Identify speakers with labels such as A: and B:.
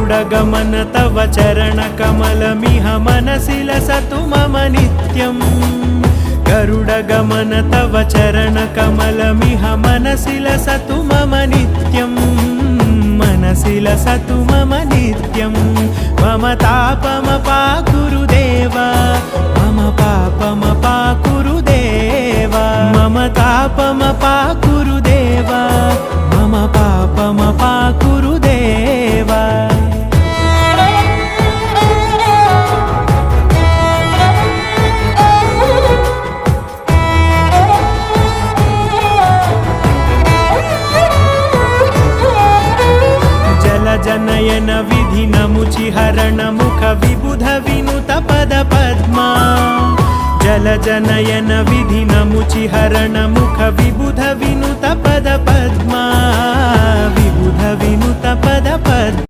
A: गरुडगमन तव चरणकमलमिह मनसि लसतु मम नित्यम् गरुडगमन तव चरणकमलमिह मनसि लसतु मम नित्यम् मनसि लसतु मम नित्यम् मम तापमपाकुरु देव मम पापमपाकुरु देव मम तापमपाकुरु देव मम पापमपाकुरु देव जनयन विधि नमुचिहरण मुख विबुध विनुत पद पद्मा जल जनयन विधि नमुचिहरण मुख विबुध विनुत पद पद्मा विबुध विनुत पद पद्मा।